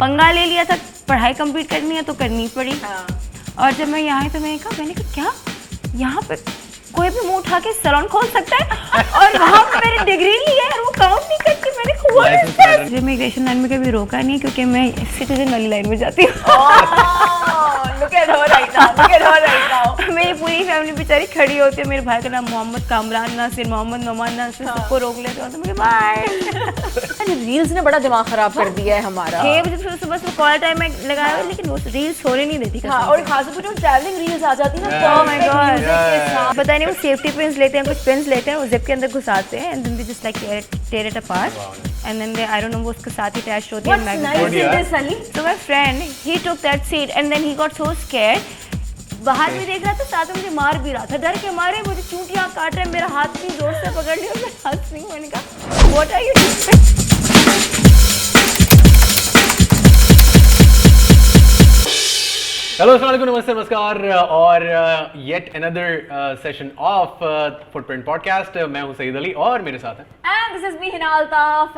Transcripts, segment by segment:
पंगा ले लिया था, पढ़ाई कंप्लीट करनी है तो करनी पड़ी। और जब मैं यहाँ आई तो मैंने कहा क्या यहाँ पे कोई भी मुंह उठा के सैलून खोल सकता है और वहाँ पे मैंने डिग्री ली है और वो काउंट नहीं करती। मैंने कहा इमिग्रेशन लाइन में कभी रोका नहीं क्योंकि मैं सिटीजन वाली लाइन में जाती हूँ। मेरी पूरी फैमिली बेचारी खड़ी होती है, मेरे भाई का नाम मोहम्मद कामरान नासिर, मोहम्मद नोमान नासिर, सबको रोक लेते हो तो मुझे बाय। रील्स ने बड़ा दिमाग खराब कर दिया है हमारा। 6 बजे सुबह कॉल टाइम में लगाया हुआ, लेकिन वो रील्स होने नहीं देती। और खासकर जो ट्रैवलिंग रील्स आ जाती है ना, ओह माय गॉड, पता नहीं वो सेफ्टी पिन्स लेते हैं, कुछ पिन्स लेते हैं, वो जिप के अंदर घुसाते हैं and then they just like tear it apart and then they, I don't know, वो उसके साथ ही attached होती है magnet। So my friend, he took that seat and then he got so scared, बाहर भी देख रहा था, साथ में मुझे मार भी रहा था, डर के मारे मुझे चूंटियां काट रहे हैं, मेरा हाथ भी जोर से पकड़ लिया, मैं हंस रही हूँ। मैंने कहा what are you doing? Hello, अस्सलाम वालेकुम, नमस्ते, नमस्कार और yet another session of footprint podcast. मैं हूं सईद अली और मेरे साथ हैं and this is me Hina Altaf.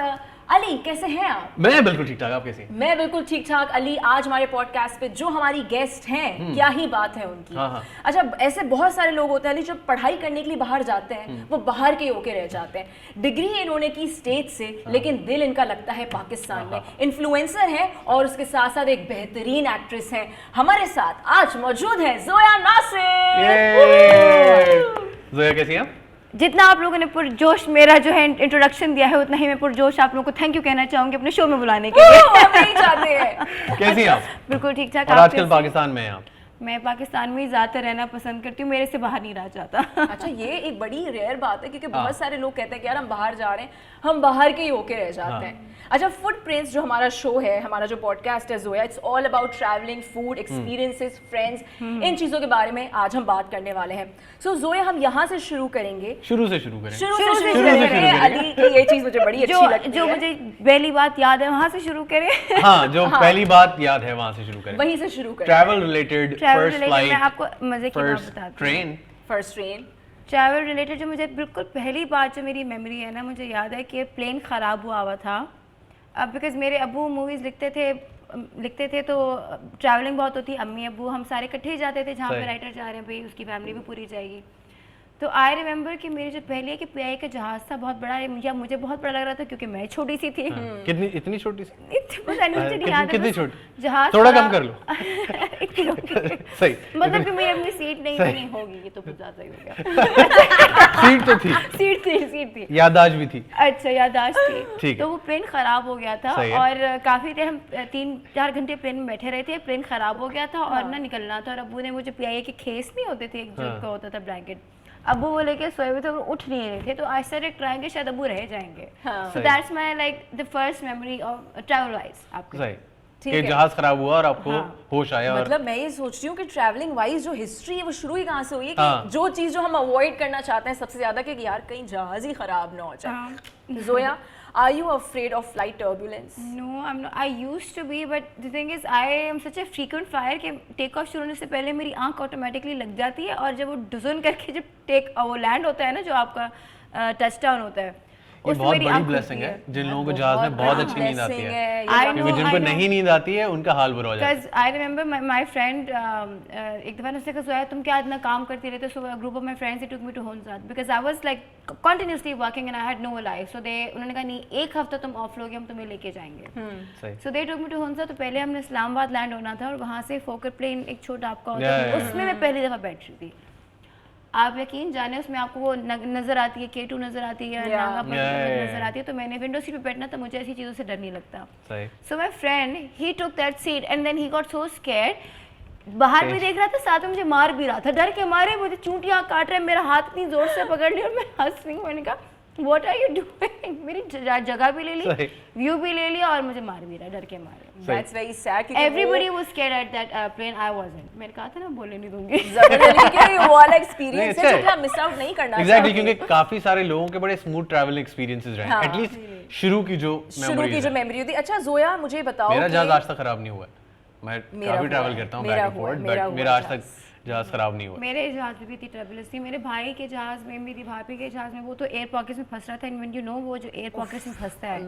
Ali कैसे हैं आप? मैं बिल्कुल ठीक ठाक, आप कैसे? मैं बिल्कुल ठीक ठाक। अली, आज हमारे पॉडकास्ट पे जो हमारी गेस्ट हैं, क्या ही बात है उनकी। अच्छा, ऐसे बहुत सारे लोग होते हैं अली जो पढ़ाई करने के लिए बाहर जाते हैं, वो बाहर के होके रह जाते हैं। डिग्री इन्होंने की स्टेट से, लेकिन दिल इनका लगता है पाकिस्तान में। इन्फ्लुएंसर है और उसके साथ साथ एक बेहतरीन एक्ट्रेस है। हमारे साथ आज मौजूद है जोया नासिर। जोया कैसी हैं आप? जितना आप लोगों ने पुरजोश मेरा जो है इंट्रोडक्शन दिया है, उतना ही मैं पुरजोश आप लोगों को थैंक यू कहना चाहूंगी अपने शो में बुलाने के लिए। कैसी हैं आप? बिल्कुल ठीक ठाक। और आजकल पाकिस्तान में हैं आप? मैं पाकिस्तान में ही ज़्यादा रहना पसंद करती हूँ, मेरे से बाहर नहीं रह जाता। अच्छा, ये एक बड़ी रेयर बात है क्योंकि बहुत सारे लोग कहते हैं कि यार हम बाहर जा रहे हैं, हम बाहर के ही होके रह जाते हैं। अच्छा, फुटप्रिंट्स जो हमारा शो है, हमारा जो पॉडकास्ट है Zoya, it's all about travelling, food, experiences, friends, इन चीज़ों के बारे में आज हम बात करने वाले हैं। सो जोया, हम यहाँ से शुरू करेंगे। शुरू से शुरू करें। अली की ये चीज़ मुझे बड़ी अच्छी लगती है। जो मुझे पहली बात याद है वहाँ से शुरू करें। हाँ, जो पहली बात याद है वहाँ से शुरू करें। वहीं से शुरू करें। ट्रैवल रिलेटेड, फर्स्ट फ्लाइट, मैं आपको मजे की बात बताती हूँ। Train, first train, travel related जो मुझे बिल्कुल पहली बात जो मेरी मेमोरी है ना, मुझे याद है कि प्लेन ख़राब हुआ था। अब बिकॉज मेरे अबू मूवीज़ लिखते थे तो ट्रैवलिंग बहुत होती, अम्मी अबू हम सारे इकट्ठे ही जाते थे, जहाँ पे राइटर जा रहे हैं भाई उसकी फैमिली भी पूरी जाएगी। तो आई रिमेंबर कि मेरी जो पहले कि पीआई का जहाज़ था बहुत बड़ा, या मुझे बहुत बड़ा लग रहा था क्योंकि मैं छोटी सी थी। कितनी इतनी छोटी सी? कितनी छोटी? जहाज थोड़ा कम कर लो। सही, मतलब कि मेरी अपनी सीट नहीं होगी, ये तो कुछ ज़्यादा ही हो गया। सीट तो थी, सीट थी, याददाश्त भी थी। अच्छा, याददाश्त थी। तो वो प्लेन खराब हो गया था और काफ़ी देर हम 3-4 घंटे प्लेन में बैठे रहे थे। प्लेन खराब हो गया था और ना निकलना था, और अबू ने मुझे पीआई के खेस नहीं होते थे, एक जो का होता था ब्लैंकेट, अबू वो लेके सोए हुए थे और उठ नहीं रहे थे, तो आज से ट्राएंगे शायद अबू रह जाएंगे। So that's my like the first memory of travel wise. आपको कि जहाज खराब हुआ और आपको होश आया। मतलब मैं ये सोच रही हूँ कि ट्रैवलिंग वाइज जो हिस्ट्री है वो शुरू ही कहाँ से हुई है कि जो चीज़ जो हम अवॉइड करना चाहते हैं सबसे ज्यादा कि यार कहीं जहाज ही खराब ना हो जाए। Zoya, are you afraid of flight turbulence? No, I'm not. I used to be, but the thing is, I am such a frequent flyer कि टेक ऑफ शुरू होने से पहले मेरी आंख ऑटोमेटिकली लग जाती है, और जब वो डुजन करके जब वो लैंड होता है ना, जो आपका टच डाउन होता है, ये बहुत बड़ी ब्लेसिंग है जिन लोगों को जहाज में बहुत अच्छी नींद आती है, क्योंकि जिनको नहीं नींद आती है उनका हाल बुरा हो जाता है। Because I remember my friend एक दफा उसने कहा सोया तुम क्या इतना काम करती रहते हो, so a group of my friends they took me to Honzat because I was like continuously working and I had no life, so उन्होंने कहा नहीं एक हफ्ता तुम ऑफ लोगे, हम तुम्हें लेके जाएंगे। So they took me to Honzat। तो पहले हमने इस्लामाबाद लैंड होना था और वहाँ से फोकर प्लेन एक छोटा आपका होता है, उसमें मैं पहली दफा बैठ रही थी। आप यकीन जाने उसमें आपको वो नजर आती है, K2 नजर आती है, नजर आती है, तो मैंने विंडो सीट पे बैठना था, मुझे ऐसी चीज़ों से डर नहीं लगता। So my friend he took that seat and then he got so scared, बाहर भी देख रहा था, साथ में मुझे मार भी रहा था, डर के मारे मुझे चूंटियां काट रहे हैं, मेरा हाथ इतनी जोर से पकड़ लिया और मैं हंस रही हूँ। मैंने कहा What are you doing? मेरी जगह भी ले ली, व्यू भी ले लिया और मुझे मार भी रहा डर के मारे। That's very sad. Everybody was scared at that plane. I wasn't. मैंने कहा था ना बोलने नहीं दूंगी। जबरदस्ती वो वाला एक्सपीरियंस है जो मिस आउट नहीं करना चाहिए। Exactly, क्योंकि काफी सारे लोगों के बड़े स्मूथ ट्रैवल एक्सपीरियंसेस रहे हैं, एटलीस्ट शुरू की जो मेमोरी थी। अच्छा जोया, मुझे बताओ, मेरा जहाज आज तक खराब नहीं हुआ है, मैं काफी ट्रैवल करता हूँ बैक एंड फोर्थ, बट मेरा आज तक जहाज खराब नहीं हुआ। मेरे जहाज में भी थी ट्रबल्स थी, मेरे भाई के जहाज में भी थी, भाभी के जहाज में, वो तो एयर पॉकेट्स में फंस रहा था। एंड व्हेन यू नो वो जो एयर पॉकेट्स में फंसता है,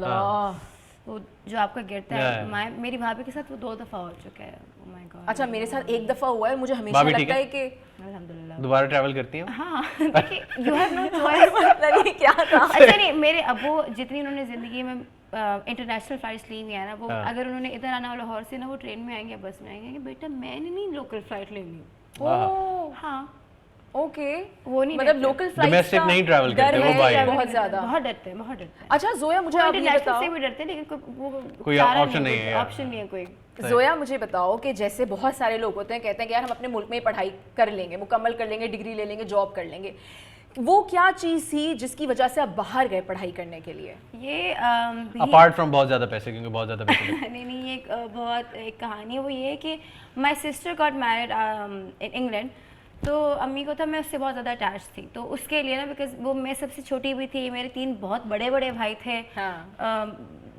वो जो आपका गिरता है, मेरी भाभी के साथ वो 2 दफ़ा हो चुका है। Oh my God। अच्छा, मेरे साथ 1 दफा हुआ है। मुझे हमेशा भाभी ठीक लगता है कि अल्हम्दुलिल्लाह। दोबारा ट्रैवल करती हैं? हाँ, देखिए यू हैव नो चॉइस। नहीं क्या था। अच्छा नहीं, मेरे अब्बू जितनी उन्होंने ज़िंदगी में इंटरनेशनल फ्लाइट्स ली हुई है ना, वो अगर उन्होंने इधर आना हो लाहौर से ना, वो ट्रेन में आएंगे, बस में आएंगे, बेटा मैंने नहीं लोकल फ्लाइट लेनी। ओह, हाँ, ओके। वो नहीं मतलब लेते। लोकल फ्लाइट Domestic नहीं travel करते, वो बाहर। बहुत ज्यादा। बहुत डरते हैं, बहुत डरते हैं। अच्छा जोया, मुझे आप ये इंटरनेशनल बताओ, से भी डरते हैं, लेकिन कोई चारा option नहीं है, ऑप्शन नहीं है कोई। जोया मुझे बताओ कि जैसे बहुत सारे लोग होते हैं कहते हैं कि यार हम अपने मुल्क में ही पढ़ाई कर लेंगे, मुकम्मल कर लेंगे, डिग्री ले लेंगे, जॉब कर लेंगे, वो क्या चीज़ थी जिसकी वजह से आप बाहर गए पढ़ाई करने के लिए? ये अपार्ट फ्रॉम बहुत ज़्यादा पैसे, क्योंकि बहुत ज़्यादा पैसे नहीं, ये बहुत एक कहानी है। वो ये है कि my sister got married in England, तो अम्मी को था, मैं उससे बहुत ज़्यादा अटैच थी, तो उसके लिए ना, बिकॉज वो मैं सबसे छोटी भी थी, मेरे 3 बहुत बड़े बड़े भाई थे।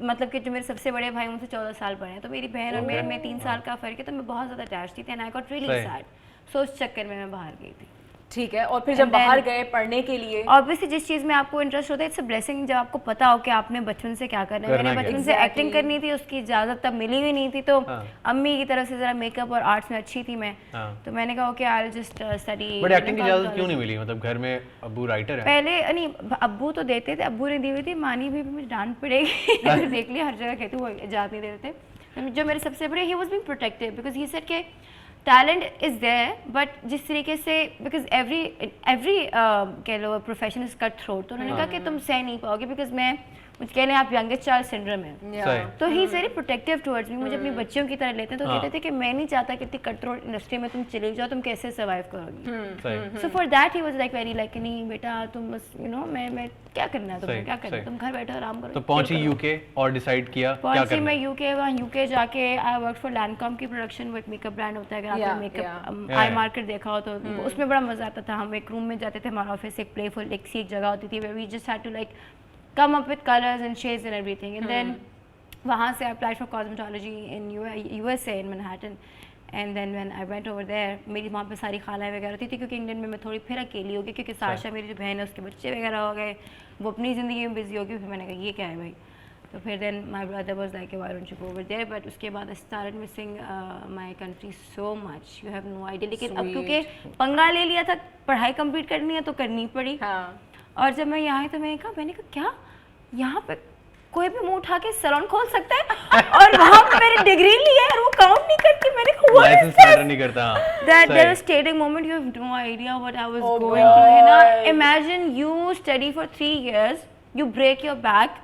मतलब कि जो मेरे सबसे बड़े भाई उनसे 14 साल बड़े हैं, तो मेरी बहन और मेरे में 3 साल का फ़र्क है, तो मैं बहुत ज़्यादा अटैच थी, and I got really sad. So उस चक्कर में मैं बाहर गई थी। ठीक है, और फिर जब बाहर गए पढ़ने के लिए, ऑब्वियसली जिस चीज़ में आपको इंटरेस्ट होता है, इट्स अ ब्लेसिंग जब आपको पता हो कि आपने बचपन से क्या करना है। मैंने बचपन से एक्टिंग करनी थी, उसकी इजाज़त तब मिली हुई नहीं थी, तो अम्मी की तरफ से ज़रा मेकअप और आर्ट्स में अच्छी थी मैं, तो मैंने कहा okay I will just study. But acting की इजाज़त क्यों नहीं मिली? मतलब घर में अब्बू राइटर है? पहले नहीं, अब्बू तो देते थे, अब्बू ने दी हुई थी, मानी भी मुझे डांट पड़ेगी देख लिया, हर जगह कहती वो इजाज़त नहीं देते थे। जो मेरे सबसे बड़े, he was being protective because he said के टैलेंट इज़ देयर, बट जिस तरीके से, बिकॉज एवरी कह लो प्रोफेशन इज कट थ्रोट, तो उन्होंने कहा कि तुम सह नहीं पाओगे, बिकॉज मैं मुझे कह रहे हैं आप यंगेस्ट चाइल्ड सिंड्रोम है, तो he is very protective towards me, मुझे अपनी बच्चियों की तरह लेते हैं, तो कहते थे कि मैं नहीं चाहता कि इतनी कट थ्रोट इंडस्ट्री में तुम चले जाओ, तुम कैसे सर्वाइव करोगी। So for that he was like very like नहीं बेटा तुम बस मैं क्या करना है, तुम्हें क्या करना है, तुम घर बैठो आराम करो। तो पहुंची यूके और डिसाइड किया क्या पहुंची करना मैं है? यूके, वहाँ यूके जाके आई वर्क फॉर लैंडकॉम की प्रोडक्शन, वो एक मेकअप ब्रांड होता है, अगर आपने मेकअप आई मार्केट देखा हो तो उसमें बड़ा मजा आता था। हम एक रूम में जाते थे, हमारा ऑफिस एक प्लेफुल एक सी एक जगह होती थी, where we just had to like come up with colors and shades and everything, and then वहाँ से I applied for cosmetology in USA in Manhattan, and then when I went over there, मेरी वहाँ पे सारी खालाएं वगैरह होती थी, क्योंकि इंग्लैंड में मैं थोड़ी फिर अकेली हो गई, क्योंकि साशा मेरी जो बहन है उसके बच्चे वगैरह हो गए, वो अपनी ज़िंदगी में बिजी हो गई। फिर मैंने कहा ये क्या है भाई, तो फिर then my brother was like why don't you go over there, but उसके बाद I started missing my country so much, you have no idea. लेकिन अब क्योंकि पंगा ले लिया था, पढ़ाई कंप्लीट करनी है तो करनी पड़ी। और जब मैं यहाँ आई तो मैंने कहा क्या यहाँ पे कोई भी मुंह उठा के सैलून खोल सकता है और वहाँ पे मैंने डिग्री ली है और वो काउंट नहीं करती। मैंने कहा लाइसेंस मैटर नहीं करता। that there was stating moment, you have no idea what I was going through, है ना। imagine you study for 3 years, you break your back,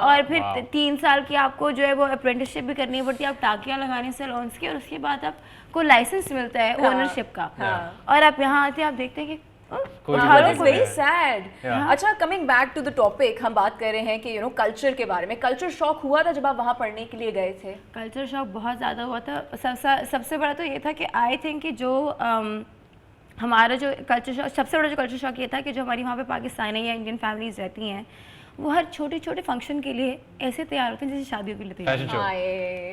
और फिर 3 साल की आपको जो है वो अप्रेंटिसशिप भी करनी पड़ती है, आप टाकियाँ लगाने सैलून्स की, और उसके बाद आपको लाइसेंस मिलता है ओनरशिप का, और आप यहाँ आते हैं आप देखते हैं कि वेरी सैड। अच्छा, coming back to the topic, हम बात कर रहे हैं कि कल्चर के बारे में। कल्चर शॉक हुआ था जब आप वहाँ पढ़ने के लिए गए थे? कल्चर शॉक बहुत ज़्यादा हुआ था। सबसे बड़ा तो ये था कि आई थिंक कि जो हमारा जो कल्चर शॉक, सबसे बड़ा जो कल्चर शॉक ये था कि जो हमारी वहाँ पे पाकिस्तानी या इंडियन फैमिलीज रहती हैं, वो हर छोटे छोटे फंक्शन के लिए ऐसे तैयार होते हैं जैसे शादियों के लिए तैयार।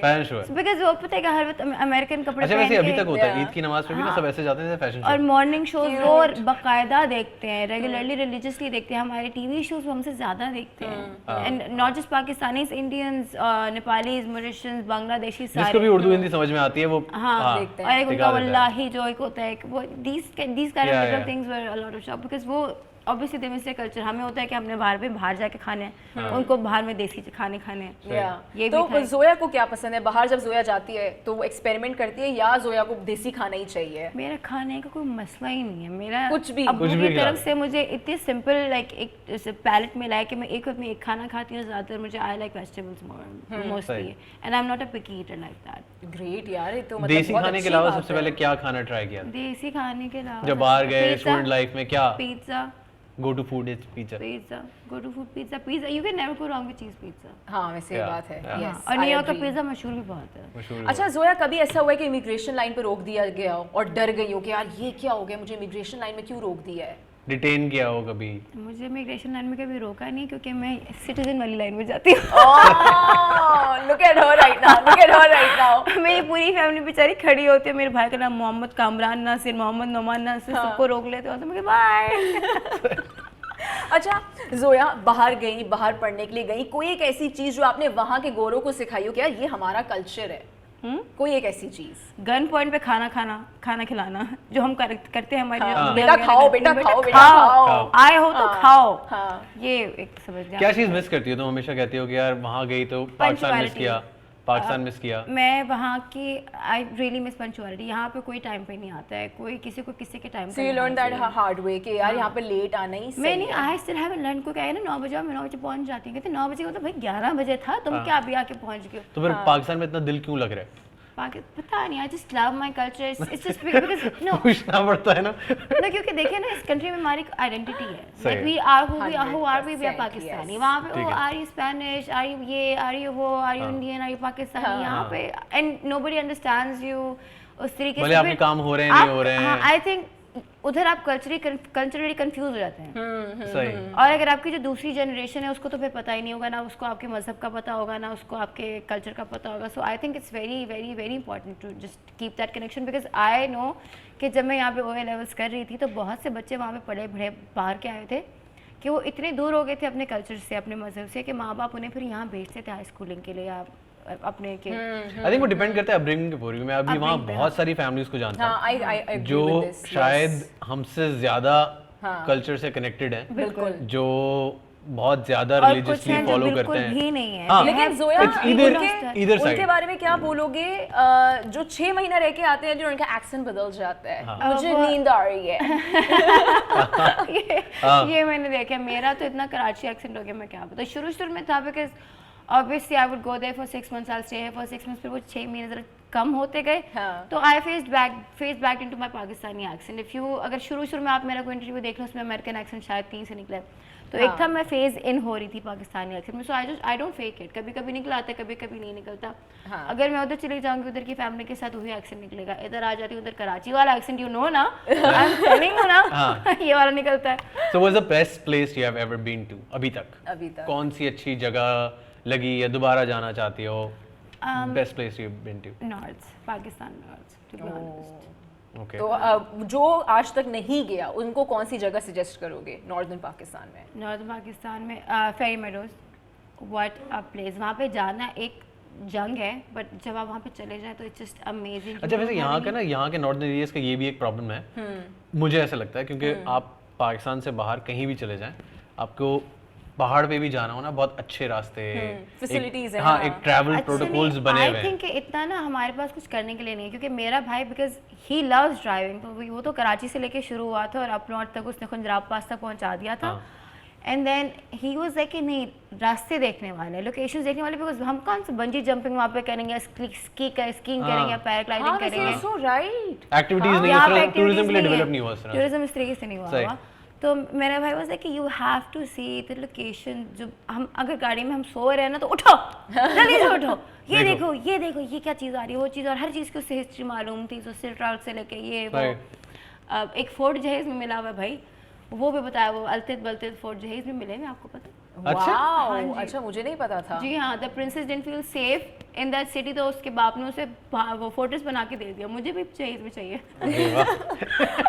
फैशन शो बिकॉज वो पता है कि हर वक्त अमेरिकन कपड़े अच्छा वैसे अभी तक होता है, ईद की नमाज पे भी ना सब ऐसे जाते हैं फैशन शो, और मॉर्निंग शोज और बाकायदा देखते हैं, रेगुलरली रिलीजियसली देखते हैं। हमारे टीवी शोज हमसे ज़्यादा देखते हैं, and not just Pakistanis, Indians, Nepalis, Mauritians, Bangladeshi, सारे जिसको भी उर्दू हिंदी समझ में आती है वो देखते हैं। और एक उनका वल्लाही जो एक होता है, वो these kind of little things were a lot of shock, because वो ऑब्वियसली दे मिस्टेक कल्चर हमें होता है कि हमने बाहर जाके खाने हैं, उनको बाहर में देसी खाने हैं। ये तो जोया को क्या पसंद है? बाहर जब जोया जाती है तो वो एक्सपेरिमेंट करती है या जोया को देसी खाना ही चाहिए? मेरा खाने का कोई मसला ही नहीं है, मेरा कुछ भी की तरफ से मुझे इतनी सिंपल लाइक एक पैलेट मिला है कि मैं एक वक्त में एक खाना खाती हूँ। ज़्यादातर मुझे I like vegetables mostly, and I am not a picky eater like that. Great यार, तो मतलब देसी खाने के अलावा सबसे पहले क्या खाना ट्राई किया? देसी खाने के अलावा जब बाहर गए स्टूडेंट लाइफ में क्या? Pizza. Go to food is pizza. Go to food, pizza. You can never go wrong with cheese pizza. हाँ वैसे बात है। Yes, और न्यूयॉर्क का पिज़्ज़ा मशहूर भी बहुत है। अच्छा जोया, कभी ऐसा हुआ है कि इमिग्रेशन लाइन पे रोक दिया गया हो और डर गई हो कि यार ये क्या हो गया, मुझे इमिग्रेशन लाइन में क्यों रोक दिया है? डिटेन किया हो कभी? मुझे इमिग्रेशन लाइन में कभी रोका नहीं, क्योंकि मैं सिटीजन वाली लाइन में जाती हूँ। Look at her right now. Look at her right now. मेरी पूरी फैमिली बेचारी खड़ी होती है, मेरे भाई का नाम मोहम्मद कामरान नासिर, मोहम्मद नोमान नासिर, सबको रोक लेते हो तो मैं बाय। अच्छा जोया, बाहर गई, बाहर पढ़ने के लिए गई, कोई एक ऐसी चीज जो आपने वहाँ के गोरों को सिखाई हो क्या ये हमारा कल्चर है? कोई एक ऐसी चीज? गन पॉइंट पे खाना खिलाना जो हम करते हैं हमारे हाँ, इंडिया बेटा वगैरह खाओ, करते बेटा हैं, खाओ, बेटा खाओ। आए हो तो खाओ। हाँ। ये एक समझ क्या चीज मिस करती हो तुम? हमेशा कहती हो कि यार वहां गई तो पाकिस्तान मिस Punctuality. किया, पाकिस्तान मिस किया। मैं वहाँ की आई रियली मिस पंचुअलिटी। यहाँ पे कोई टाइम पे नहीं आता है, कोई किसी को किसी के time So you learned that hard way कि यार यहाँ पे लेट आना ही मैं सही नहीं, है। आई स्टिल हैव लर्न को क्या है ना 9 बजे मैं 9 बजे पहुँच जाती हूँ। कहते 9 बजे को तो भाई 11 बजे था, तुम क्या अभी आके पहुँच गए हो? तो फिर पाकिस्तान में इतना दिल क्यों लग रहा है? पता नहीं, I just love my culture. It's just because no पूछना पड़ता है ना। ना, क्योंकि देखिए ना इस कंट्री में हमारी आइडेंटिटी है, सही लाइक है। We are who are we are 100% Pakistani. yes. वहाँ पे ठीक ओ है। Are you Spanish, are you ये, आर यू वो, are you Indian, are you Pakistani. यहाँ पे एंड नोबडी अंडरस्टैंड्स यू उस तरीके भले से। आपके काम हो रहे हैं नहीं हो रहे हैं। आई थिंक उधर आप कल्चरली कंफ्यूज हो जाते हैं। सही। और अगर आपकी जो दूसरी जनरेशन है उसको तो फिर पता ही नहीं होगा, ना उसको आपके मजहब का पता होगा, ना उसको आपके कल्चर का पता होगा। So I think it's very very very important to just keep that connection, because I know कि जब मैं यहाँ पे OA लेवल्स कर रही थी तो बहुत से बच्चे वहाँ पे पढ़े बढ़े बाहर के आए थे कि वो इतने दूर हो गए थे अपने कल्चर से, अपने मजहब से, कि माँ बाप उन्हें फिर यहाँ भेजते थे हाई स्कूलिंग के लिए या अपने के। आई थिंक वो डिपेंड करता है अपब्रिंगिंग के ऊपर। मैं अभी वहाँ बहुत सारी फैमिलीज को जानता हाँ, हूँ I agree जो with this, शायद yes. हमसे ज्यादा हाँ। कल्चर से कनेक्टेड हैं, बिल्कुल। जो बहुत ज्यादा और कुछ रिलीजियसली हैं जो फॉलो बिल्कुल करते हैं। भी नहीं है। हाँ, लेकिन जोया It's either- either उनके side. बारे में क्या बोलोगे जो 6 महीना रह के आते हैं जो उनका एक्सेंट बदल जाता है? हाँ। मुझे नींद आ रही है। ये मैंने देखा। मेरा तो इतना कराची एक्सेंट हो गया, मैं क्या बताऊँ। शुरू में था because obviously I would go there for 6 months, I stay here for 6 months, फिर वो 6 महीने जरा कम होते गए। हाँ। तो I face back into my Pakistani accent. If you अगर शुरू में आप मेरा कोई इंटरव्यू देख लो उसमें अमेरिकन एक्सेंट शायद 3 से निकला है। तो एक था मैं फेज इन हो रही थी पाकिस्तानी एक्सेंट में। सो आई डोंट फेक इट। कभी कभी निकला आता है, कभी कभी नहीं निकलता। हाँ। अगर मैं उधर चली जाऊंगी उधर की फैमिली के साथ वही एक्सेंट निकलेगा। इधर आ जाती हूँ उधर कराची वाला एक्सेंट, यू नो ना, आई एम टेलिंग यू ना, ये वाला निकलता है। So what's the best place you have ever been to अभी तक? अभी तक कौन सी अच्छी जगह लगी या दोबारा जाना चाहती हो? Best place you've been to? North Pakistan, north to be honest. Okay. तो जो आज तक नहीं गया उनको कौन सी जगह सजेस्ट करोगे नॉर्दर्न पाकिस्तान में? नॉर्दर्न पाकिस्तान में फेरी मेडोज, व्हाट अ प्लेस। वहाँ पे जाना एक जंग है, बट जब आप वहाँ पे चले जाए तो इट्स जस्ट अमेजिंग। अच्छा, वैसे यहाँ का ना, यहाँ के नॉर्दर्न एरियाज का ये भी एक प्रॉब्लम है, मुझे ऐसा लगता है, क्योंकि आप पाकिस्तान से बाहर कहीं भी चले जाएं, आपको पहाड़ पे भी जाना हो ना, बहुत अच्छे रास्ते, facilities हैं, हाँ, हाँ। एक ट्रैवल प्रोटोकॉल्स बने हुए आई हैं। थिंक इतना ना हमारे पास कुछ करने के लिए नहीं है, क्योंकि मेरा भाई बिकॉज ही लव्स ड्राइविंग, तो वो तो कराची से लेके शुरू हुआ था और अप नॉर्थ तक उसने खुंजराब पास तक पहुंचा दिया था। And then he was like कि नहीं, रास्ते देखने वाले, लोकेशंस देखने वाले, बिकॉज हम कौन सा बंजी जंपिंग वहाँ पे करेंगे, स्कीइंग करेंगे या पैराग्लाइडिंग करेंगे। सो राइट। एक्टिविटीज नहीं, यहाँ इस पे तरह टूरिज्म के लिए activities डेवलप नहीं नहीं है। हुआ इस तरह। टूरिज्म इस तरीके से नहीं हुआ सही। हुआ। तो मेरा भाई वाज लाइक कि you have to see the location. जो हम अगर गाड़ी में हम सो रहे हैं ना तो उठो, जल्दी से उठो, ये देखो ये देखो, ये क्या चीज़ आ रही है, वो चीज़, और हर चीज़ की उससे हिस्ट्री मालूम थी। तो सिल्क राउट से लेके ये वो एक फोर्ट जहेज में मिला हुआ है भाई, वो भी बताया, वो अलतत बलतत फोर्ट जहेज में मिले में, आपको पता? अच्छा? वाओ, जी। अच्छा मुझे नहीं पता था। जी हाँ, the princess didn't feel safe in that city, तो उसके बाप ने उसे वो फोर्ट्रेस बना के दे दिया। मुझे भी जहेज में चाहिए। अरे वाह।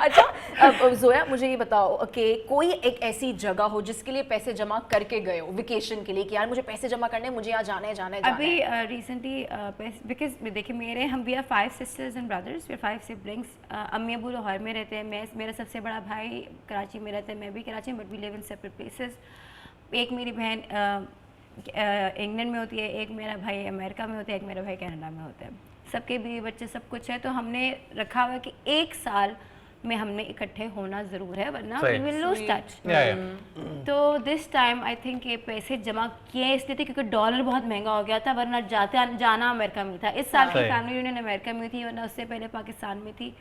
अच्छा अब जोया मुझे ये बताओ कि कोई एक ऐसी जगह हो जिसके लिए पैसे जमा करके गए हो वेकेशन के लिए कि यार मुझे पैसे जमा करने, मुझे यहाँ जाना है जाना है जाना अभी है। रिसेंटली बिकॉज देखिए हम we are 5 sisters and brothers, we are 5 siblings। अम्मी अबू लाहौर में रहते हैं, मेरा सबसे बड़ा भाई कराची में रहता है, मैं भी कराची में, but we live in separate places. एक मेरी बहन इंग्लैंड में होती है, एक मेरा भाई अमेरिका में होता है, एक मेरा भाई कनाडा में होता है। सबके बीवी बच्चे सब कुछ है, तो हमने रखा हुआ है कि 1 साल में हमने इकट्ठे होना ज़रूर है, वरना वी विल लूज टच। तो दिस टाइम आई थिंक ये पैसे जमा किए इसलिए थे क्योंकि डॉलर बहुत महंगा हो गया था, वरना जाना अमेरिका में था। इस साल की सही। फैमिली यूनियन अमेरिका में थी, वरना उससे पहले पाकिस्तान में थी,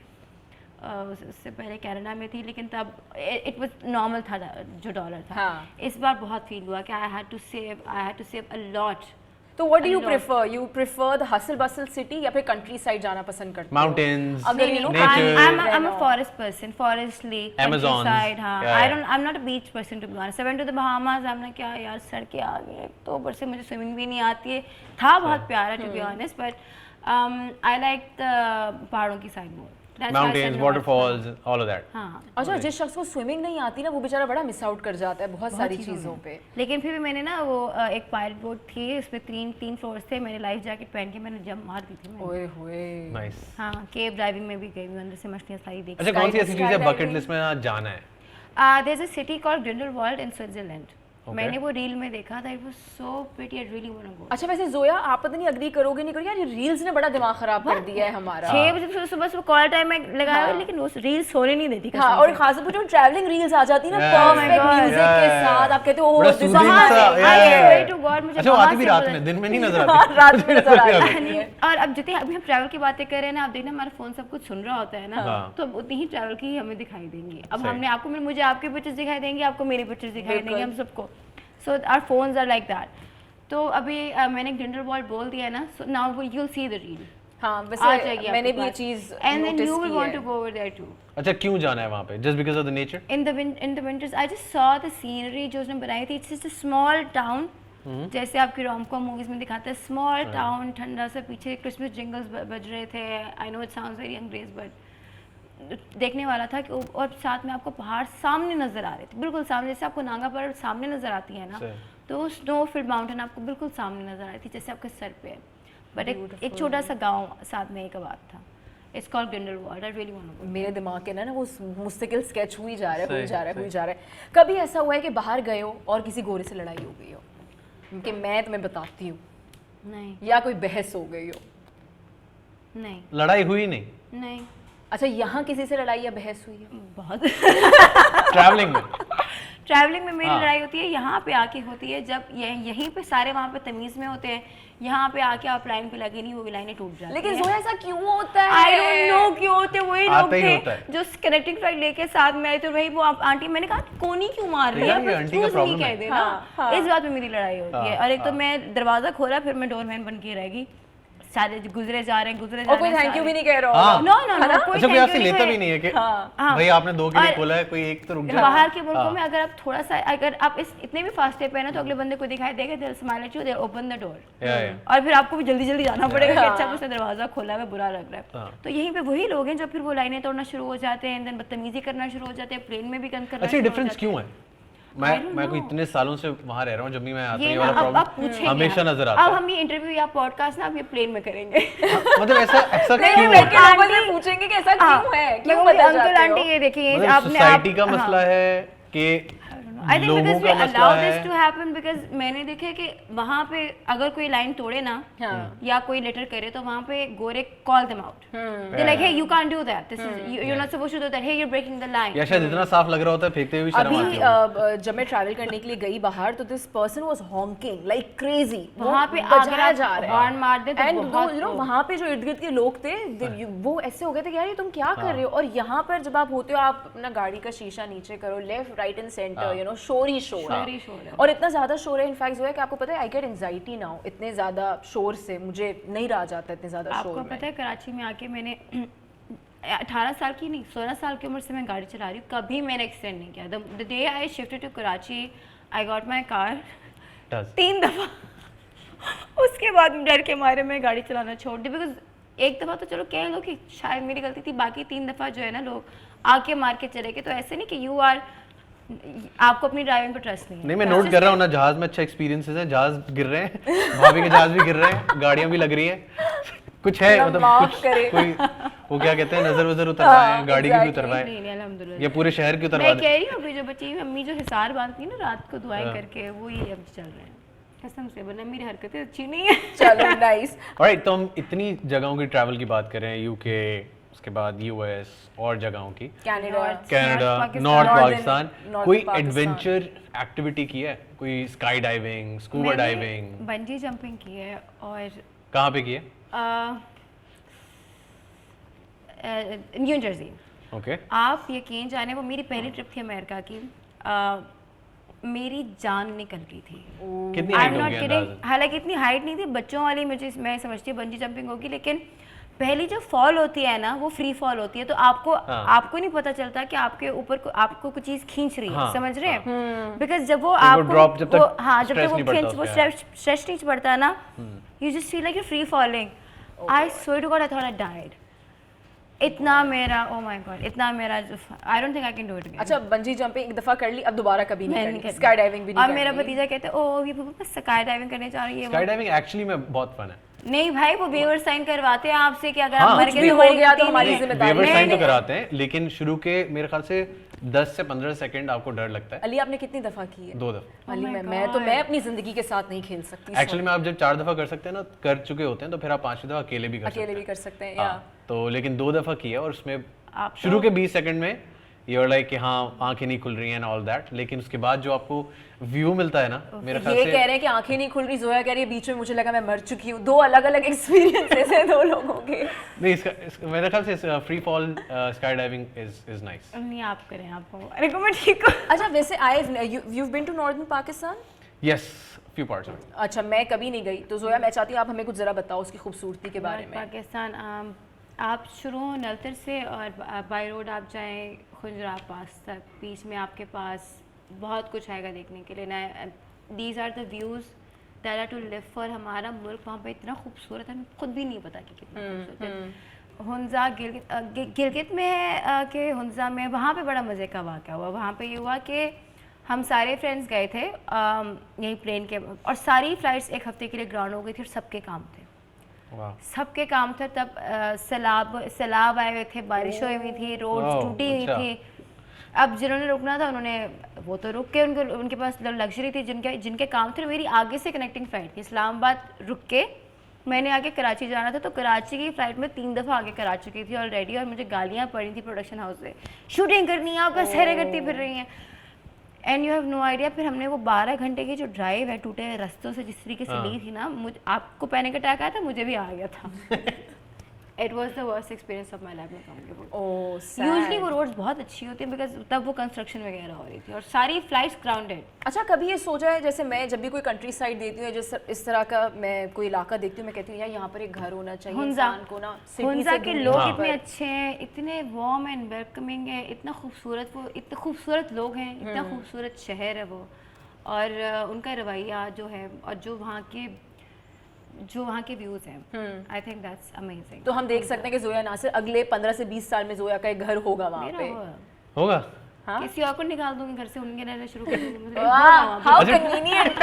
उससे पहले कनाडा में थी, लेकिन तब इट वाज नॉर्मल था जो डॉलर था। हाँ। इस बार बहुत फील हुआ कि I had to save a lot. तो what do you prefer? You prefer the hustle bustle city या फिर कंट्री साइड जाना पसंद करते हो? Mountains, अगर you know nature. I'm a forest person, forest lake, Amazons. countryside, हाँ। Yeah, I'm not a beach person to be honest. I went to the Bahamas, हमने क्या यार सड़कें आ गई, तो ऊपर से मुझे स्विमिंग भी नहीं आती है, था बहुत प्यारा to be honest, but I like the पहाड़ों की side more. Mountains, waterfalls, all of that. हाँ अच्छा, जिस शख्स को स्विमिंग नहीं आती ना, वो बेचारा बड़ा मिस आउट कर जाता है बहुत सारी चीज़ों पे। लेकिन फिर भी मैंने ना वो एक पायलट बोट थी, उसमें तीन फ्लोर्स थे, मैंने लाइफ जैकेट पहन के मैंने जंप मार दी थी मैंने। ओए होए, नाइस। हाँ, केव ड्राइविंग में भी गई हूँ, अंदर से मछलियाँ सारी देखी। अच्छा, कौन सी ऐसी चीज़ है बकेट लिस्ट में जाना है? There's a city called Grindelwald in Switzerland. Okay. मैंने वो रील में देखा था, it was so pretty, I really want to go. अच्छा वैसे जोया, आप पता नहीं अग्री करोगे नहीं करोगे यार, ये रील्स ने बड़ा दिमाग खराब कर दिया है हमारा। 6 बजे सुबह कॉल टाइम में लगाया हुआ है, लेकिन वो रील्स होने नहीं देती। हाँ, और खासतौर पर जो ट्रैवलिंग रील्स आ जाती है ना परफेक्ट म्यूजिक के साथ, आप कहते हो ओह बड़ा दिस soothing वहाँ सा, से yeah, yeah, pray yeah. to God, मुझे अच्छा, वो वहाँ आती भी से रात बोला- में, दिन में नहीं नजर हाँ, आती। रात में नजर आती है। और अब जितने अभी हम ट्रैवल की बातें कर रहे हैं ना, आप देखना हमारा फोन सब कुछ सुन रहा होता है ना, हाँ। तो अब उतनी ही ट्रैवल की हमें दिखाई देंगी। अब सही। हमने आपको, मुझे आपके पिक्चर्स दिखाई देंगे, आपको मेरी पिक्चर्स दिखाई देंगे, हम सबको। So our phones are like that. तो अभी मैंने ग्रिंडलवाल्ड बोल दिया है ना, so now you will see the reel. हाँ, आ वैसे जाएगी मैंने आपके भी ये पास। चीज And then you will notice want की to है। go over there too. अच्छा, क्यों जाना है वहाँ पे? Just because of the nature? In the winters, I just saw the scenery जो उसने बनाई थी. It's just a small town. जैसे आपकी रोमकॉम मूवीज में दिखाते हैं, स्मॉल टाउन, ठंडा सा, पीछे क्रिसमस जिंगल्स बज रहे थे। I know it sounds very अंग्रेज, बट देखने वाला था कि और साथ में आपको पहाड़ सामने नजर आ रहे थे, बिल्कुल सामने, जैसे आपको नांगा पर्वत सामने नजर आती है ना, तो स्नो फिल्ड माउंटेन आपको बिल्कुल सामने नजर आ रही थी, जैसे आपके सर पे है। बट एक छोटा सा गांव साथ में एक आबाद था। It's called Grindelwald. I really want to go. मेरे दिमाग के ना वो मुस्तकिल स्केच हुई जा रहा है, सही, हुई जा रहा है, सही। हुई जा रहा है। कभी ऐसा हुआ है कि बाहर गए हो और किसी गोरे से लड़ाई हो गई हो कि मैं तुम्हें बताती हूँ, नहीं या कोई बहस हो गई हो? नहीं लड़ाई हुई नहीं नहीं, अच्छा, यहाँ किसी से लड़ाई या बहस हुई है? बहुत ट्रैवलिंग में? ट्रैवलिंग में मेरी हाँ। लड़ाई होती है, यहाँ पे आके होती है, जब यहीं पे सारे वहाँ पे तमीज़ में होते हैं, यहाँ पे आके आप लाइन पे लगे नहीं, वो भी लाइनें टूट जाती लेकिन हैं। जोया ऐसा क्यों होता है? आई डोंट नो क्यों होते, वही लोग आता ही होता थे है। जो कनेक्टिंग फ्लाइट लेके साथ में आए थे, वही वो आंटी, मैंने कहा कोनी क्यों मार रही यार, है, ये बस आंटी का excuse me problem कह है। देना। हाँ। इस बात में मेरी लड़ाई होती है। हाँ, और एक तो मैं दरवाजा खोला, फिर मैं डोरमैन बन के रहेगी, सारे गुजरे जा रहे हैं, गुजरे जा और रहे कोई हैं थैंक यू सारे। भी नहीं कह रहा हाँ। होगा। नो नो नो, कोई अच्छा, कोई thank आपसे you लेता नहीं भी नहीं है कि हाँ। भाई आपने 2 के लिए और- खोला है, कोई एक तो रुक जा। बाहर के मुल्कों हाँ। में अगर आप थोड़ा सा, अगर आप इतने भी फास्ट पे ना, तो अगले बंदे को दिखाई देगा, they smile at you, they open the door, या और फिर आपको भी जल्दी जल्दी जाना पड़ेगा कि हाँ। अच्छा उसने दरवाजा खोला है, बुरा लग रहा है। हाँ। तो यहीं पे वही लोग हैं जो फिर वो लाइनें तोड़ना शुरू हो जाते हैं, देन बदतमीजी करना शुरू हो जाते हैं, प्लेन में भी गंद करना अच्छा, शुरू हो डिफरेंस जाते हैं। क्यों है? मैं कोई इतने सालों से वहाँ रह रहा हूँ, जब भी मैं आता हूँ, ये ये ना वाला अब आप प्रॉब्लम पूछेंगे, हमेशा आप। नजर आता अब है। हम ये इंटरव्यू या पॉडकास्ट ना अब ये प्लेन में करेंगे। मतलब ऐसा नहीं, क्यों मैं है? के लोगों से पूछेंगे कि ऐसा क्यों है, क्यों बदल अंकल जाते आंटी हो? ये देखिए, मतलब आपने सोसाइटी का हाँ। मसला है कि आई थिंक लोगों बिकॉज वी का मसला अलाउ है। दिस टू हैपन, बिकॉज मैंने देखा है कि वहाँ पे अगर कोई लाइन तोड़े ना, हाँ। या कोई लेटर करे, तो वहाँ पे गोरे call them out, they like hey you can't do that, this is you are not supposed to do that, hey you are breaking the line. या शायद इतना साफ लग रहा होता है, फेंकते हुए भी शर्म आती अभी है। जब मैं ट्रैवल करने के लिए गई बाहर, तो this person was Hawking like crazy. वहाँ पे अगर आप हॉर्न मार दे तो एंड बहुत यू नो वहाँ पे जो इर्द गिर्द के लोग थे, वो ऐसे हो गए थे कि यार ये तुम क्या कर रहे हो। और यहाँ पर जब आप होते हो, आप अपना गाड़ी का शीशा नीचे करो, left right and centre, you know शोर ही शोर। शोर है। और इतना ज्यादा शोर है, इनफैक्ट जो है कि आपको पता है, आई गेट एंजाइटी नाउ, इतने ज्यादा शोर से मुझे नहीं रहा जाता इतने ज्यादा आपको शोर में। पता है कराची में आके मैंने 18 साल की नहीं, 16 साल की उम्र से मैं गाड़ी चला रही हूँ, कभी मैंने एक्सीडेंट नहीं किया। The day I shifted to Karachi, I got my car 3 दफ़ा। उसके बाद डर के मारे मैं गाड़ी चलाना छोड़ दी, बिकॉज एक दफ़ा तो चलो कह लो कि शायद मेरी गलती थी, बाकी 3 दफ़ा जो है ना लोग आके मार के चले गए। तो ऐसे नहीं कि यू आर, आपको अपनी ड्राइविंग पर ट्रस्ट नहीं है। नहीं, मैं नोट कर रहा हूँ ना, जहाज में अच्छा एक्सपीरियंसेस है, जहाज गिर रहे हैं, भाभी के जहाज भी गिर रहे हैं, गाड़ियाँ भी लग रही है, कुछ है मतलब माफ कुछ करे। कोई वो क्या कहते हैं, नजर वजर उतरवाए, गाड़ी की भी उतरवाए, नहीं नहीं अल्हम्दुलिल्लाह। या पूरे शहर की उतरवा मैं दे। कह रही हूँ अभी जो बच्ची अम्मी जो हिसार बांधती है ना रात को दुआएं करके, वो ये अब चल रहे हैं कसम से, वरना मेरी हरकतें अच्छी नहीं है। चलो नाइस। ऑलराइट, तो हम इतनी जगहों की ट्रैवल की बात कर रहे हैं, यूके, उसके बाद यूएस और जगहों की, Canada, Canada, Pakistan, north Northern- Pakistan, North कोई Pakistan। एडवेंचर एक्टिविटी की है? कोई sky diving, scuba diving? Bungee jumping की है, और कहाँ पे की है? New Jersey. ओके, आप यकीन जाने, वो मेरी पहली ट्रिप थी अमेरिका की, मेरी जान निकल गई थी। कितनी आई हाइट एम नॉट होगी किडिंग, अंदाज़न? हालांकि इतनी हाइट नहीं थी, बच्चों वाली मैं समझती हूँ बंजी जंपिंग होगी, लेकिन पहली जो फॉल होती है ना, वो फ्री फॉल होती है, तो आपको नहीं पता चलता कि आपके ऊपर आपको कुछ चीज खींच रही है, हाँ, समझ रहे हैं? बिकॉज जब वो वो आपको drop जब तक हाँ, जब stress तक वो नहीं पड़ता खींच, वो उसके, स्ट्रेस नहीं पड़ता है ना, you just feel like you free falling. I swear to God I thought I died. इतना मेरा oh my god इतना मेरा I don't think I can do it again. अच्छा बंजी जंपिंग एक दफा कर ली, अब दोबारा कभी मैं नहीं नहीं करनी, करती। स्काई डाइविंग भी नहीं अब करनी। मेरा भतीजा कहते ओ ये पापा स्काई डाइविंग करने जा रही है स्काई डाइविंग एक्चुअली में बहुत फन है। नहीं भाई वो वेवर साइन करवाते हैं आपसे कि अगर हाँ, आप मर कुछ गए भी तो हो हमारी गया तो गलती हमारी नहीं है। जिम्मेदारी वेवर साइन तो नहीं, कराते हैं, लेकिन शुरू के मेरे ख्याल से 10 से 15 सेकंड आपको डर लगता है। अली आपने कितनी दफा की है? 2 दफा। अली my मैं अपनी जिंदगी के साथ नहीं खेल सकती। एक्चुअली में आप जब 4 दफा कर सकते हैं ना, कर चुके होते हैं, तो फिर आप 5वीं दफा अकेले भी कर सकते अकेले हैं। भी कर सकते हैं हाँ, या तो लेकिन 2 दफा किया और उसमें आप शुरू के 20 सेकंड में यूर लाइक कि हाँ आंखें नहीं खुल रही हैं एंड ऑल दैट, लेकिन उसके बाद जो आपको व्यू मिलता है ना, मेरे ख्याल ये से कह रहे हैं कि आंखें नहीं खुल रही, जोया कह रही है बीच में मुझे लगा मैं मर चुकी हूँ। 2 अलग अलग एक्सपीरियंसेस हैं 2 लोगों के। नहीं इसका मेरे ख्याल से free fall sky diving is nice. नहीं आप करें आपको अरे को मैं ठीक हूँ। अच्छा वैसे you've been to northern Pakistan? Yes few parts of it. अच्छा मैं कभी नहीं गई, तो जोया मैं चाहती हूँ आप हमें कुछ जरा बताओ उसकी खूबसूरती के बारे में। पाकिस्तान आप शुरू हो नलतर से और बाई रोड आप जाएं खुजरा पास तक, बीच में आपके पास बहुत कुछ आएगा देखने के लिए ना। These are the views that are to live for. हमारा मुल्क वहाँ पे इतना खूबसूरत है, हमें खुद भी नहीं पता कि कितना खूबसूरत है। हुंजा गिलगित में है कि हुंजा में वहाँ पे बड़ा मज़े का वाक़या हुआ। वहाँ पे ये हुआ कि हम सारे फ्रेंड्स गए थे यही प्लेन के, और सारी फ़्लाइट्स एक हफ़्ते के लिए ग्राउंड हो गई थी और सबके काम थे। सबके काम थे तब सैलाब आए हुए थे, बारिश हुई थी, रोड्स टूटी हुई थी। अब जिन्होंने रुकना था उन्होंने वो तो रुक के, उनके पास लग्जरी थी। जिनके काम थे, मेरी आगे से कनेक्टिंग फ़्लाइट थी, इस्लामाबाद रुक के मैंने आगे कराची जाना था, तो कराची की फ़्लाइट में 3 दफ़ा आगे करा चुकी थी ऑलरेडी, और मुझे गालियाँ पड़ी थी प्रोडक्शन हाउस से, शूटिंग करनी है आपका सहरे करती फिर रही हैं and you have no idea. फिर हमने वो 12 घंटे की जो ड्राइव है टूटे हुए रास्तों से जिस तरीके से ली थी ना, आपको पैनिक अटैक आया था, मुझे भी आ गया था। It was the worst experience of my life में कहूँगी। यूजली वो रोड्स बहुत अच्छी होती है बिकॉज तब वो कंस्ट्रक्शन वगैरह हो रही थी और सारी फ्लाइट्स ग्राउंडेड। अच्छा कभी ये सोचा है, जैसे मैं जब भी कोई कंट्री साइड देती हूँ, जिस इस तरह का मैं कोई इलाका देखती हूँ, मैं कहती हूँ यार यहाँ पर एक घर होना चाहिए इंसान को ना। हुंजा के लोग इतने अच्छे हैं, इतने वार्म एंड वेलकमिंग है, इतना खूबसूरत, वो इतने खूबसूरत लोग हैं, इतना खूबसूरत शहर है वो, और उनका रवैया जो है और जो वहाँ के व्यूज़ हैं, आई थिंक दैट्स अमेजिंग। तो हम देख सकते हैं कि जोया नासिर अगले 15 से 20 साल में जोया का एक घर होगा वहाँ पे। होगा। हाँ? किसी और को निकाल दूंगी घर से, उनके रहना शुरू कर दूंगी। How convenient.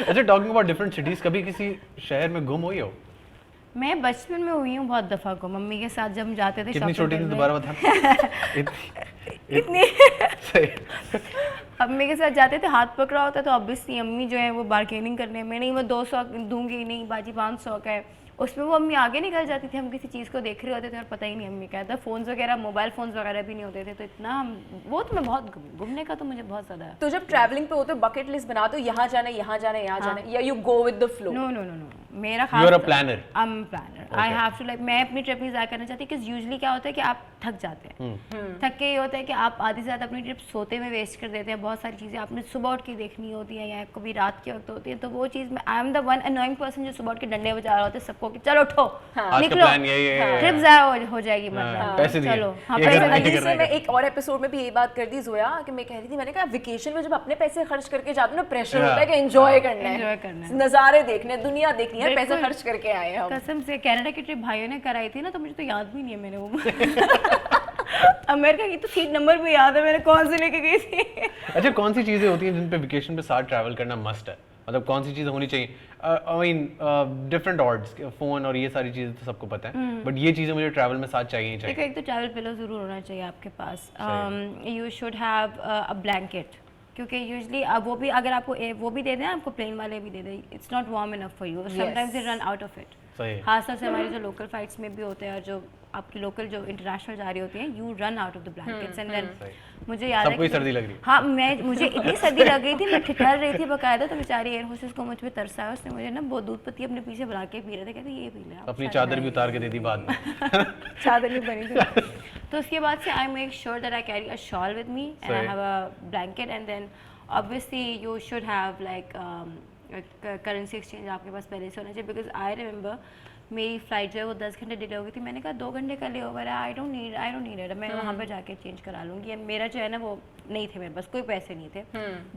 अच्छा टॉकिंग अबाउट डिफरेंट सिटीज, कभी किसी शहर में गुम हुई हो? मैं बचपन में हुई हूँ बहुत दफ़ा को, मम्मी के साथ जब हम जाते थे। कितनी छोटी थी दोबारा बता। इतनी अम्मी के साथ जाते थे, हाथ पकड़ा होता तो ऑब्वियसली अम्मी जो है वो बार्गेनिंग करने में, नहीं मैं 200 दूंगी, नहीं बाजी 500 का है, उसमें वो अम्मी आगे निकल जाती थी। हम किसी चीज़ को देख रहे होते थे और पता ही नहीं अम्मी क्या था। फ़ोन्स वगैरह, मोबाइल फ़ोन्स वगैरह भी नहीं होते थे, तो इतना वो तो मैं बहुत घूमने का तो मुझे बहुत ज़्यादा है। तो जब ट्रैवलिंग पे होते हो बकेट लिस्ट बनाते हो, यहाँ जाना है, यहाँ जाना है, यहाँ जाना है, या you go with the flow? No no no no, मेरा खास you are a planner. I am planner, I have to like, मैं अपनी ट्रिप नहीं करना चाहती क्योंकि यूजुअली क्या होता है कि आप थक जाते हैं। थक के ये होता है कि आप आधी से ज़्यादा अपनी ट्रिप सोते में वेस्ट कर देते हैं। बहुत सारी चीज़ें आपने सुबह उठ के देखनी होती हैं या कभी रात के वक्त होती है, तो वो चीज़ में I am the one annoying person जो सुबह उठ के डंडे बजा रहा होता है सबको कि चलो उठो, निकलो, ट्रिप ज़ाया हो जाएगी, मतलब पैसे दिए, चलो। हाँ, ये करना है, अली ये से करना है। मैं एक और एपिसोड में भी ये बात कर दी जोया कि मैं कह रही थी, मैंने कहा वेकेशन में जब अपने पैसे खर्च करके जाते हो ना, प्रेशर होता है कि एंजॉय करना Enjoy है, करना है। नज़ारे देखने हैं, दुनिया देखनी है, पैसे बिल्कुल। खर्च करके आए हैं हम। कसम से कनाडा की ट्रिप भाइयों ने कराई थी ना, तो मुझे तो याद भी नहीं है मैंने वो अमेरिका की तो सीट नंबर भी याद है मैंने कौन से लेके गई थी। अच्छा कौन सी चीजें होती हैं जिन पे वेकेशन पे साथ ट्रैवल करना मस्ट है, मतलब कौन सी चीजें होनी चाहिए? I mean different odds, phone और ये सारी चीजें तो सबको पता है, बट ये चीजें मुझे ट्रैवल में साथ चाहिए ही देखो, चाहिए। एक तो ट्रैवल पिलो ज़रूर होना चाहिए आपके पास। You should have a blanket, क्योंकि यूजली अब वो भी अगर आपको वो भी दे दें, आपको प्लेन वाले भी दे दें, it's not warm enough for you, sometimes they run out of it. सही। खासतौर से हमारी जो लोकल फ्लाइट्स में भी होते हैं और जो आपकी लोकल जो इंटरनेशनल जा रही होती हैं, you run out of the blankets and then मुझे याद है सबको ही सर्दी लग रही है। हाँ, मुझे इतनी सर्दी लग गई थी, मैं ठिठर रही थी बकायदा, तो बेचारी एयर होस्टेस को मुझ पे तरस आया, उसने मुझे ना वो दूध पत्ती अपने पीछे बुला के पी रहे थे, कहते ये पी ले आप। अपनी चादर भी उतार के दे दी बाद में। चादर भी बनी थी। तो उसके बाद से I make sure that I carry a shawl with me and I have a blanket, and then obviously you should have like currency exchange आपके पास पहले से होना चाहिए, बिकॉज आई रिमेंबर मेरी फ्लाइट जो है वो 10 घंटे डिले हो गई थी। मैंने कहा 2 घंटे का ले ओवर है, आई डोंट नीड इट, मैं वहाँ पे जाके चेंज करा लूँगी। मेरा जो है ना वो नहीं थे मेरे पास, कोई पैसे नहीं थे।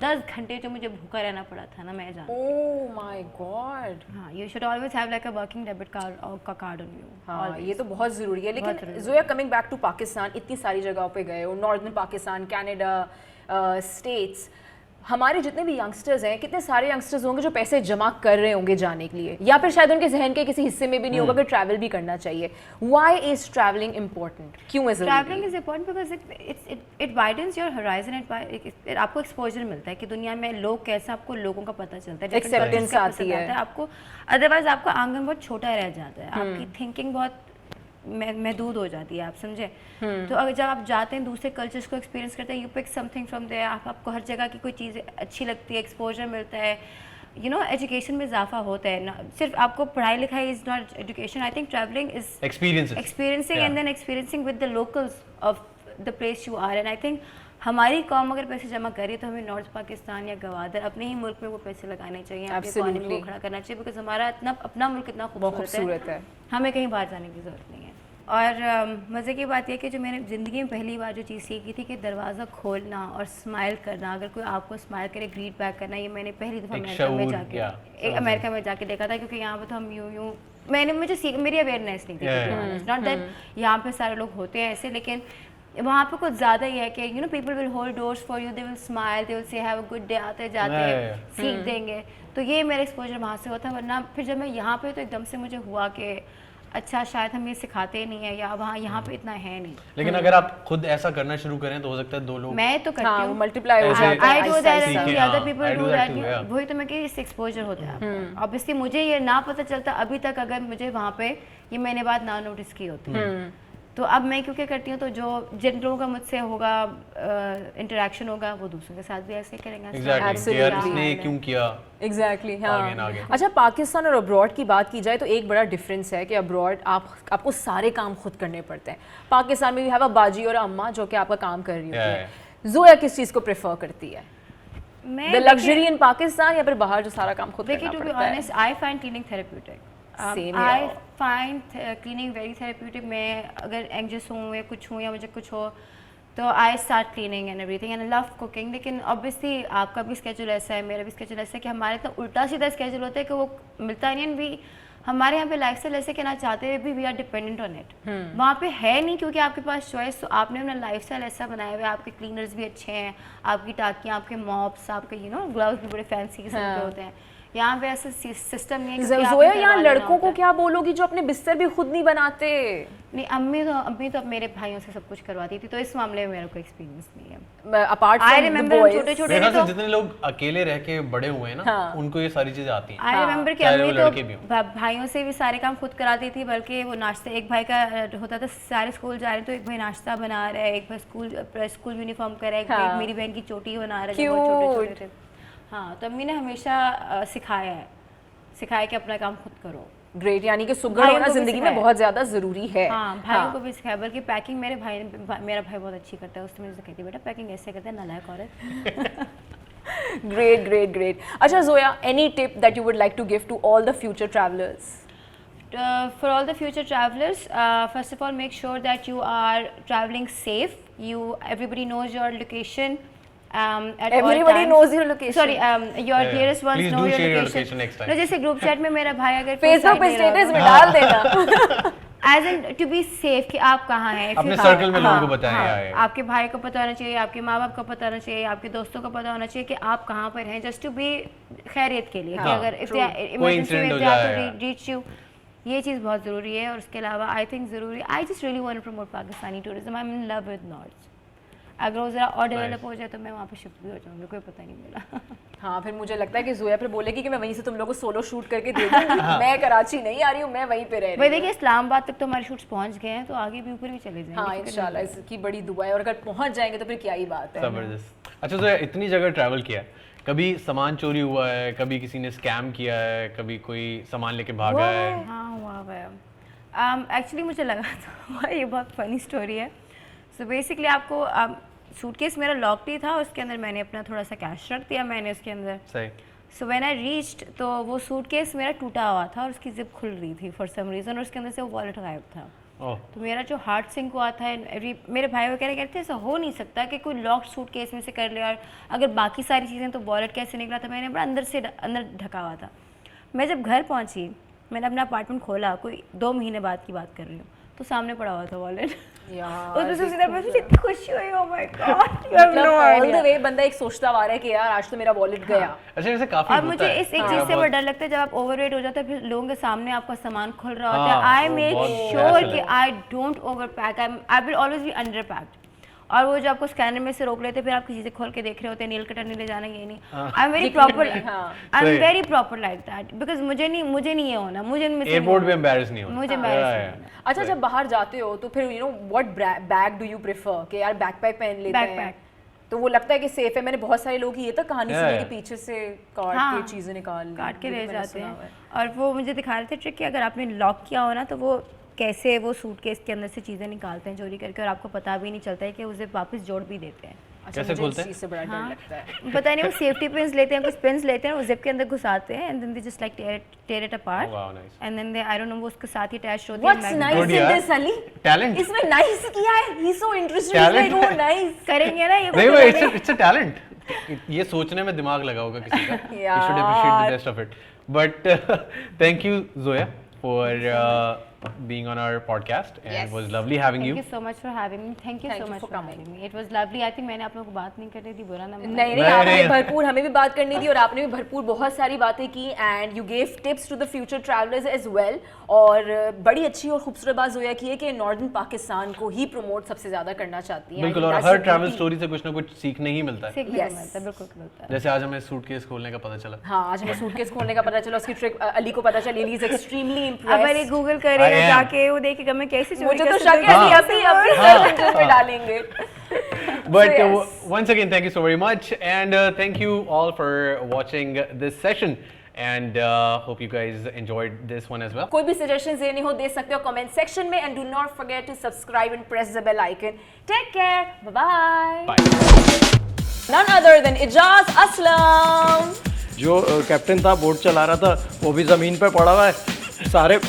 10 घंटे जो मुझे भूखा रहना पड़ा था ना, मैं जानती हूँ। Oh my God. हाँ, you should always have like a working debit card on you. हाँ, ये तो बहुत ज़रूरी है। लेकिन Zoya, coming back to Pakistan, इतनी सारी जगहों पे गए हो, नॉर्दर्न पाकिस्तान, कनाडा, स्टेट्स, हमारे जितने भी यंगस्टर्स हैं, कितने सारे यंगस्टर्स होंगे जो पैसे जमा कर रहे होंगे जाने के लिए, या फिर शायद उनके जहन के किसी हिस्से में भी नहीं होगा कि ट्रैवल भी करना चाहिए। Why is travelling important? क्यों है ज़रूरी? Travelling is important because it widens your horizon, आपको एक्सपोजर मिलता है कि दुनिया में लोग कैसे, आपको लोगों का पता चलता है, एक्सेप्टेंस आती है आपको। अदरवाइज आपका आंगन बहुत छोटा रह जाता है, आपकी थिंकिंग बहुत महदूद हो जाती है, आप समझे। तो अगर जब आप जाते हैं दूसरे कल्चर्स को एक्सपीरियंस करते हैं, you pick something from there, आपको हर जगह की कोई चीज़ अच्छी लगती है, एक्सपोजर मिलता है, यू नो, एजुकेशन में इजाफा होता है ना। सिर्फ आपको पढ़ाई लिखाई is not education, I think travelling is experiencing and then experiencing with the locals of the place you are. And I think हमारी कौम अगर पैसे जमा करे तो हमें नॉर्थ पाकिस्तान या गवादर अपने ही मुल्क में वो पैसे लगाने चाहिए, अपनी इकोनॉमी को खड़ा करना चाहिए, बिकॉज हमारा इतना अपना मुल्क इतना खूबसूरत है, हमें कहीं बाहर जाने की ज़रूरत नहीं है। और मज़े की बात यह कि जो मैंने ज़िंदगी में पहली बार जो चीज़ सीखी थी कि दरवाज़ा खोलना और स्माइल करना, अगर कोई आपको स्माइल करे, ग्रीट बैक करना, ये मैंने पहली दफ़ा अमेरिका में जाके देखा था। क्योंकि यहाँ पे तो हम यूँ मेरी अवेयरनेस नहीं थी, नॉट दैट यहाँ पे सारे लोग होते हैं ऐसे, लेकिन वहाँ पे कुछ ज़्यादा ही है कि you know people will hold doors for you, they will smile, they will say have a good day, आते जाते सीख देंगे। तो ये मेरा एक्सपोजर वहाँ से होता है। वरना फिर जब मैं यहाँ पे तो एकदम से मुझे हुआ कि अच्छा शायद हम ये सिखाते ही नहीं है, या वहाँ यहाँ पे इतना है नहीं। लेकिन अगर आप खुद ऐसा करना शुरू करें तो हो सकता है 2 लोग, मैं तो करती हूँ, मल्टीप्लाई हो जाता है, I do that, other people do that, वही तो मैं कह रही, इससे एक्सपोजर होता है। ऑब्वियसली मुझे ये ना पता चलता अभी तक, अगर मुझे वहाँ पे ये मैंने बात ना नोटिस की होती। तो अब मैं क्यों क्या करती हूँ, तो जो जिन लोगों का मुझसे होगा इंटरेक्शन होगा, वो दूसरों के साथ भी ऐसे करेंगे। इसने क्यों किया एग्जैक्टली, हाँ। अच्छा, पाकिस्तान और अब्रॉड की बात की जाए तो एक बड़ा डिफरेंस है कि अब्रॉड आपको सारे काम खुद करने पड़ते हैं। पाकिस्तान में यू हैव अ बाजी और अम्मा जो कि आपका काम कर रही होती है। ज़ोया किस चीज़ को प्रेफर करती है, द लग्जरी इन पाकिस्तान या फिर बाहर जो सारा काम खुद करना पड़ता है? देखिए, to be honest, I find cleaning therapeutic. I find cleaning very therapeutic. मैं अगर एंग्जियस हूँ या कुछ हूँ या मुझे कुछ हो तो I start cleaning and everything, and I love cooking. लेकिन ऑब्वियसली आपका भी स्केड्यूल ऐसा है, मेरा भी स्केड्यूल ऐसा है कि हमारे तो उल्टा सीधा स्केड्यूल होता है कि वो मिलता नहीं। भी हमारे यहाँ पे लाइफस्टाइल ऐसे कहना चाहते हुए भी we are dependent on it, वहाँ पे है नहीं, क्योंकि आपके पास चॉइस। तो आपने अपना लाइफस्टाइल ऐसा बनाया हुआ है, आपके क्लीनर्स भी अच्छे हैं, आपकी टाकियाँ, आपके मॉप्स, आपके यू नो ग्लव्स भी बड़े फैंसी किस्म के होते हैं। यहाँ पे ऐसा सिस्टम नहीं है। ज़ोया, यहाँ लड़कों को क्या बोलोगी जो अपने बिस्तर भी खुद नहीं बनाते? नहीं, अम्मी तो मेरे भाइयों से सब कुछ करवाती थी, तो इस मामले में मेरा कोई एक्सपीरियंस नहीं है। अपार्ट फ्रॉम द बॉयज, छोटे-छोटे तो जितने लोग अकेले रह के बड़े हुए हैं ना, उनको ये सारी चीजें आती हैं। आई रिमेंबर कि अम्मी तो भाइयों से भी सारे काम खुद कराती थी, बल्कि वो नाश्ते, एक भाई का होता था सारे स्कूल जा रहे तो एक भाई नाश्ता बना रहा है, एक भाई स्कूल यूनिफॉर्म कर रहा है, एक मेरी बहन की चोटी बना रहा है, जब वो छोटे-छोटे थे। हाँ, तो अम्मी ने हमेशा सिखाया कि अपना काम खुद करो। ग्रेट, यानी कि सुघड़ होना जिंदगी में बहुत ज्यादा जरूरी है। हाँ, भाइयों को भी सिखाया, बल्कि पैकिंग मेरा भाई बहुत अच्छी करता है। उसने मुझे कहती बेटा पैकिंग ऐसे करते हैं, नालायक औरत। Great great great. अच्छा Zoya, any tip that you would like to give to all the future travellers? For all the future travelers, first of all, make sure that you are traveling safe. Everybody knows your location. At everybody all times. knows your location. Sorry, your dearest ones Please know do your share location. next time. No, जैसे group chat में मेरा भाई अगर Facebook पे status में डाल देना। As in to be safe कि आप कहाँ हैं, अपने सर्कल में लोगों को बताएं। आपके भाई को पता होना चाहिए, आपके माँ बाप को पता होना चाहिए, आपके दोस्तों को पता होना चाहिए कि आप कहाँ पर हैं, जस्ट टू बी खैरियत के लिए, कि अगर इमरजेंसी में आप रीच यू, ये चीज़ बहुत ज़रूरी है। और उसके अलावा आई थिंक ज़रूरी, I just really want to promote Pakistani tourism. I am in love with north. अगर वो ज़रा और डेवलप हो जाए तो मैं वहाँ पे शिफ्ट भी हो जाऊँगी, कोई पता नहीं मिला। हाँ, फिर मुझे लगता है कि ज़ोया फिर बोलेगी कि मैं वहीं से तुम लोगों को सोलो शूट करके दे दूँगी। मैं कराची नहीं आ रही हूँ, मैं वहीं पे रह रही हूँ। भाई देखिए, इस्लामाबाद तक तो हमारे शूट्स पहुँच गए हैं, तो आगे भी ऊपर भी चले जाएंगे। हाँ, इंशाल्लाह, इसकी बड़ी दुआ है। और अगर पहुँच जाएंगे तो फिर क्या ही बात है। जबरदस्त। अच्छा ज़ोया, इतनी जगह ट्रैवल किया, कभी सामान चोरी हुआ है, कभी किसी ने स्कैम किया है, कभी कोई सामान लेके भागा है? हाँ, हुआ है। एक्चुअली मुझे लगा था ये बहुत फनी स्टोरी है। सो बेसिकली आपको सूटकेस मेरा लॉक्ड ही था, उसके अंदर मैंने अपना थोड़ा सा कैश रख दिया मैंने उसके अंदर। सही। सो व्हेन आई रीच्ड तो वो सूटकेस मेरा टूटा हुआ था और उसकी जिप खुल रही थी फॉर सम रीज़न और उसके अंदर से वो वॉलेट गायब था। तो मेरा जो हार्ट सिंक हुआ था, मेरे भाई वगैरह कहते थे ऐसा हो नहीं सकता कि कोई लॉक्ड सूटकेस में से कर ले, और अगर बाकी सारी चीज़ें तो वॉलेट कैसे निकला था। मैंने बड़ा अंदर ढका हुआ था। मैं जब घर पहुंची, मैंने अपना अपार्टमेंट खोला, कोई 2 महीने बाद की बात कर रही हूँ, तो सामने पड़ा हुआ था वॉलेट। उसमें से सीधा मुझे इतनी खुशी हुई, oh my God, you have no all the idea. वे बंदा एक सोचता आ रहा है कि यार आज तो मेरा वॉलेट गया। अच्छा ऐसे काफी और होता मुझे है। इस एक चीज़ से बड़ा डर लगता है, जब आप ओवरवेट हो जाते हैं फिर लोगों के सामने आपका सामान खुल रहा होता है। आई वो मेक बहुत श्योर hassle कि है। I don't over pack, I will always be under packed. और वो जो आपको स्कैनर में से रोक लेते हैं, फिर आपकी चीज़ें खोल के देख रहे होते हैं, नील कटर नहीं ले जाना, ये नहीं। I am very proper, I am very proper like that, because मुझे नहीं ये होना, मुझे इनमें से एयरपोर्ट पे एम्बैरेस नहीं होना। मुझे embarrass नहीं होना। अच्छा जब बाहर जाते हो तो फिर you know what bag do you prefer कि यार बैकपैक पहन लेते हैं, Backpack। तो वो लगता है कि सेफ है। मैंने बहुत सारे लोग की ये तक कहानी सुनी कि Yeah. पीछे से काट हाँ, के चीजें निकाल काट के ये ले मैंने जाते सुना हैं। हुआ है। और वो मुझे दिखा रहे थे ट्रिक कि अगर आपने लॉक किया हो ना, तो वो कैसे वो सूटकेस के अंदर से चीज़ें निकालते हैं चोरी करके, और आपको पता भी नहीं चलता है कि उसे वापस जोड़ भी देते हैं। अच्छा कैसे मुझे खोलते इस हैं? चीज़ से बड़ा डर लगता है। पता नहीं वो सेफ्टी पिन्स लेते हैं, कुछ पिन्स लेते हैं, वो जिप के अंदर घुसाते हैं, and then they just like tear it apart, Oh, wow, nice. And then they I don't know वो उसके साथ ही अटैच होती What's है। nice Good in यार। this, Ali? Talent. इसमें nice किया है। He's so interested. He's Talent like, oh है। nice. करेंगे ना ये, नहीं वो पता नहीं। It's a talent. ये सोचने में दिमाग लगा होगा किसी का। You यार। should appreciate the best of it. But thank you Zoya for being on our podcast, and Yes. it was lovely having Thank you. you so much for having me. Thank you Thank so you much for for coming. having me. It was lovely. I think मैंने आप लोगों को बात नहीं करनी थी, बुरा ना मानिए। नहीं आपने भरपूर, हमें भी बात करनी थी और आपने भी भरपूर बहुत सारी बातें की, and you gave tips to the future travellers as well. और बड़ी अच्छी और खूबसूरत बात जोया की है कि नॉर्दर्न पाकिस्तान को ही प्रमोट सबसे ज़्यादा करना चाहती हैं। बिल्कुल, और That's her the travel beauty. Story से कुछ ना कुछ सीखने ही मिलता है। सीखने को Yes. मिलता है, बिल्कुल मिलता है। जैसे आज हमें सूटकेस खोलने का पता चला। हाँ आज हमें सूटकेस खोलने का पता चला, उसकी ट्रिक अली को पता चली। इज एक्सट्रीमली अब अरे इम्प्रेस्ड। गूगल करेगा I am. जाके, वो देखेगा मैं कैसे चोरी मुझे कर तो सकती शक हूँ। है अभी अभी सर्च इंजन में डालेंगे। But So, yes. once again, thank you so very much, and thank you all for watching this session, and hope you guys enjoyed this one as well. कोई भी सजेशन देने हो दे सकते हो कमेंट सेक्शन में, and do not forget to subscribe and press the bell icon. Take care, bye bye. Bye. None other than Ijaz Aslam. जो captain था बोट चला रहा था वो भी ज़मीन पे पड़ा हुआ है, सारे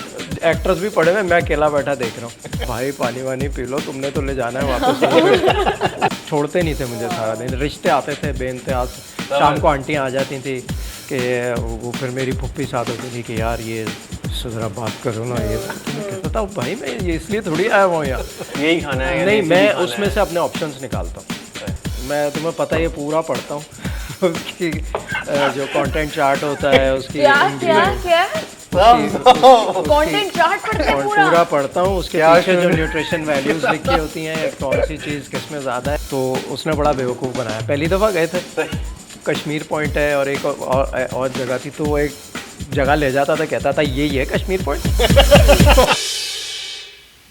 एक्टर्स भी पड़े हुए, मैं अकेला बैठा देख रहा हूँ। भाई पानी वानी पी लो, तुमने तो ले जाना है वापस। छोड़ते नहीं थे मुझे सारा दिन, रिश्ते आते थे बेइंतहा। शाम को आंटियाँ आ जाती थी कि वो फिर मेरी फुप्पी साथ होती थी कि यार ये ज़रा बात करो ना, ये मैं कहता था भाई मैं ये इसलिए थोड़ी आया हुआ हूँ यहाँ। यही खाना है या नहीं, देसी मैं खाना उसमें है? से अपने ऑप्शंस निकालता हूँ। मैं तुम्हें पता है ये पूरा पढ़ता हूँ उसकी जो कंटेंट चार्ट होता है उसकी क्या क्या क्या कंटेंट चार्ट पढ़ते हैं पूरा? पूरा पढ़ता हूँ। उसके पीछे जो न्यूट्रिशन वैल्यूज लिखी होती हैं, कौन सी चीज़ किस में ज़्यादा है, तो उसने बड़ा बेवकूफ़ बनाया। पहली दफ़ा गए थे, कश्मीर पॉइंट है और एक और जगह थी, तो वो एक जगह ले जाता था, कहता था यही है कश्मीर पॉइंट।